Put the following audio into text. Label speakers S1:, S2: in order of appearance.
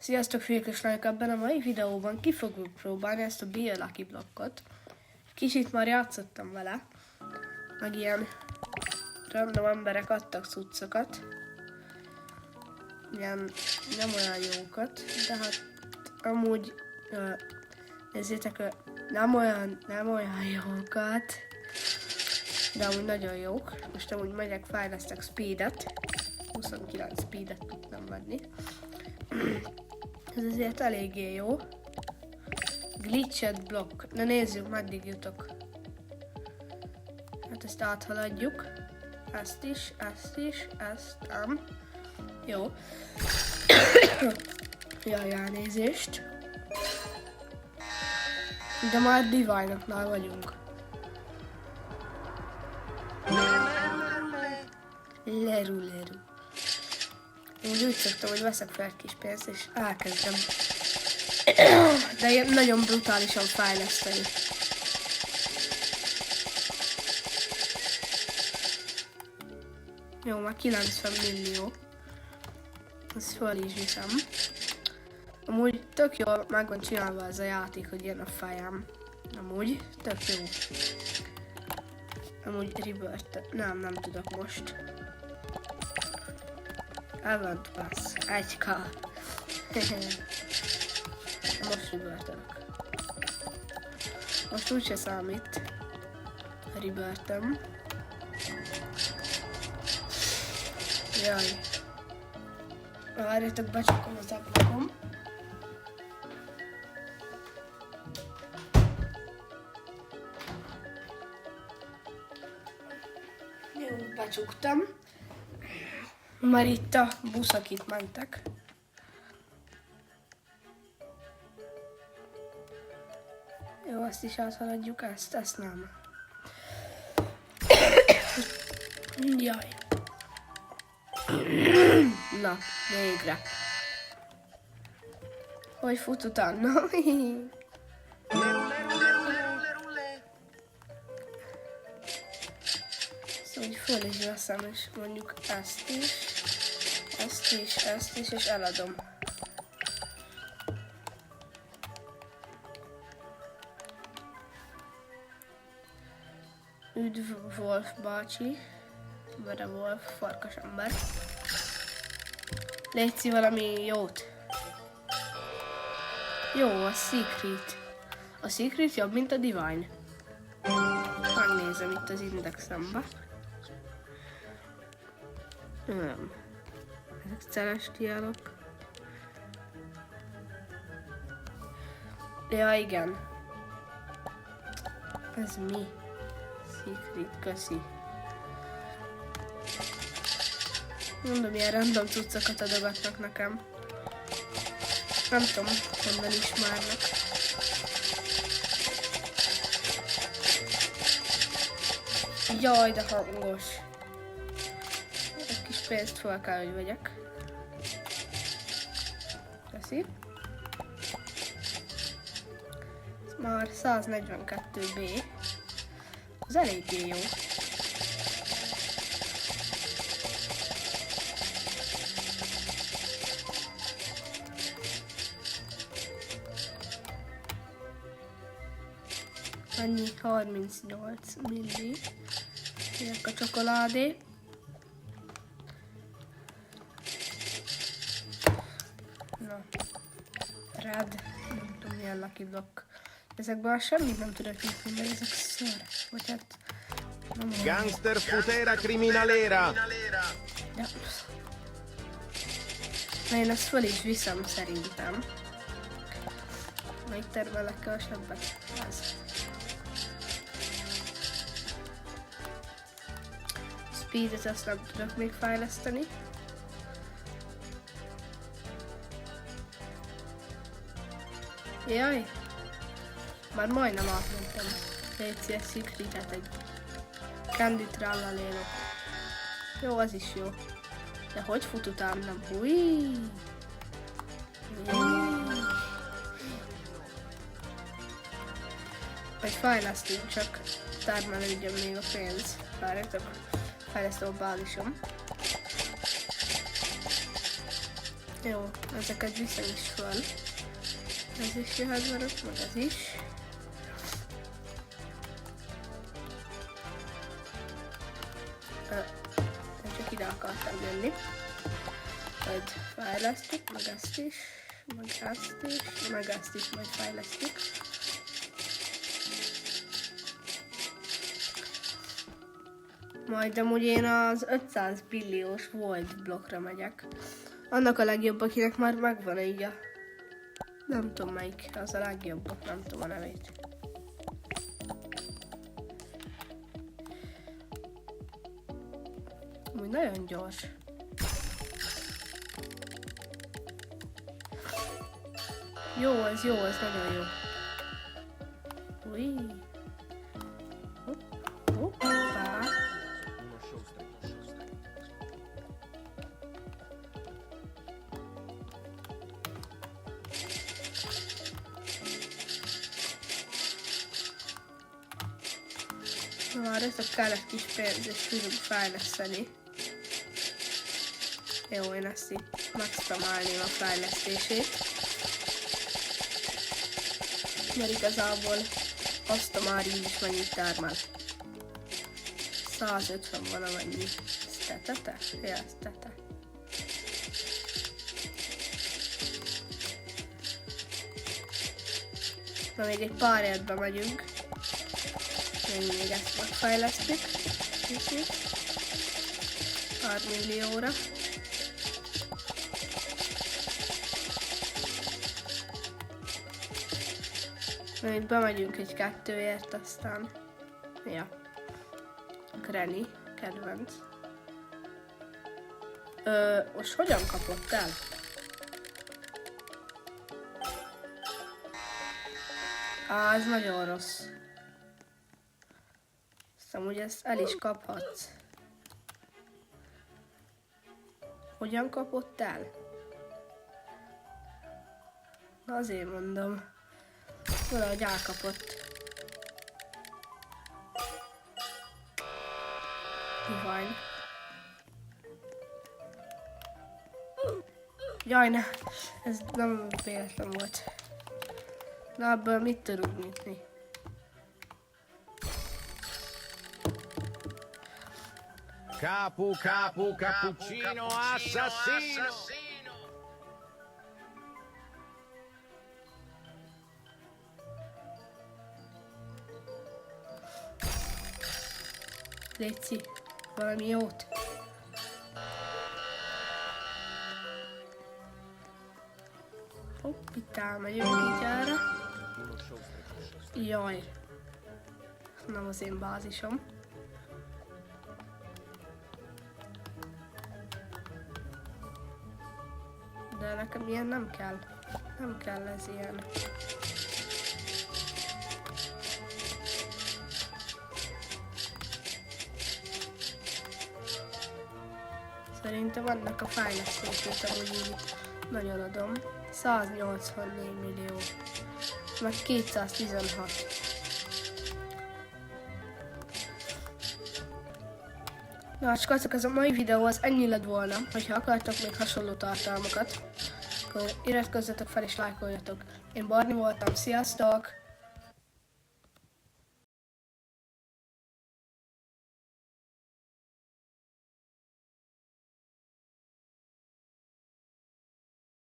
S1: Sziasztok fiúk és lányok, ebben a mai videóban ki fogjuk próbálni ezt a Be a Lucky blokkot. Kicsit már játszottam vele, meg ilyen random emberek adtak cuccokat. Ilyen nem olyan jókat, de hát amúgy nézzétek, nem olyan jókat, de amúgy nagyon jók. Most amúgy megyek, fejlesztek speedet, 29 speedet tudtam venni. Ez azért eléggé jó. Glitched block. Na nézzük, meddig jutok. Hát ezt áthaladjuk. Ezt is. Jó. Jaj, elnézést. De már Divine-oknál vagyunk. Leru. Úgy szoktam, hogy veszek fel egy kis pénzt, és elkezdem. De ilyen nagyon brutálisan fejleszteni. Jó, már 90 millió. Ezt fel is viszem. Amúgy tök jól meg van csinálva ez a játék, hogy ilyen a fejem. Amúgy tök jó. Amúgy Rebirth, nem tudok most. Event Pass, 1K. Most Rebirth-ölök. Most úgyse számít a Rebirth-öm. Jaj. Várjátok, becsukom az ablakon. Jó, becsuktam. Már itt a buszok itt mentek. Jó, azt is áthaladjuk, ezt nem. Jaj. Na, végre. Hogy fut utána? Szóval hogy föl is veszem, és mondjuk ezt is, és eladom. Üdv Wolf bácsi, Wolf, farkas ember. Légy valami jót. Jó, a Secret. A Secret jobb, mint a Divine. Megnézem itt az indexembe. Nem. Ezek celestiálok. Ja, igen. Ez mi? Secret, köszi. Mondom, ilyen random cuccokat adogatnak nekem. Nem tudom, honnan ismernek. Jaj, de hangos. Egy kis pénzt fel kell, hogy vegyek. Köszi. Ez már 142B. Ez eléggé jó. Annyi 38 milli. Jönnek a csokoládé. Na. Red. Nem tudom milyen Lucky block. Ezekben semmit nem tudok nyitni, mert ezek szar. Vagy hát...
S2: Gangster putera criminalera!
S1: Ja. Na én ezt föl is viszem szerintem. Majd termelek kevesebbet. Ez. Speedet azt nem tudok még fejleszteni. Jaj! Már majdnem átmentem. Légy egy Secretet, egy Candy Trallalélok. Jó, az is jó. De hogy fut utánam? Húj! Vagy fejlesztünk, csak termelődjön még a pénz. Várjátok, fejlesztem a bálisom. Jó, ezeket viszem is fel. Ez is jöhet velük, meg ez is. Én csak ide akartam jönni. Majd fejlesztjük, meg ezt is, meg ezt is majd fejlesztjük. Majd amúgy én az 500 billiós volt blokkra megyek. Annak a legjobb, akinek már megvan így a... Nem tudom melyik, az a legjobb, nem tudom a nevét. Úgy nagyon gyors. Jó, ez nagyon jó. Ui. Hoppá. Már ez a kell egy kis pénz, és tudunk fejleszteni. Jó, én ezt így megspamálném a fejlesztését. Mert igazából azt a már így is mennyit termel. 150 van amennyi. Ez tetete? Ja, ez tete. Na még egy pár értbe megyünk. Még ezt megfejlesztjük. Kicsit. Pár millióra. Itt bemegyünk egy 2-ért, aztán... Ja. Granny, kedvenc. Most hogyan kapott el? Ez nagyon rossz. Aztán ugye ezt el is kaphatsz. Hogyan kapott el? Na azért mondom. Valahogy elkapott. Divine. Jaj, ne! Ez nem véletlen volt. Na, ebből mit tudunk nyitni?
S2: Capu, cappuccino, assassino!
S1: Léci, valami jót. Hopp, itt elmegyünk így erre. Jaj. Nem az én bázisom. De nekem ilyen nem kell. Nem kell ez ilyen. Szerintem annak a fejlesztését amúgy így nagyon adom. 184 millió. Meg 216. Na, csak ez a mai videó az ennyi lett volna. Hogyha akartok még hasonló tartalmakat, akkor iratkozzatok fel és lájkoljatok. Én Barni voltam, sziasztok!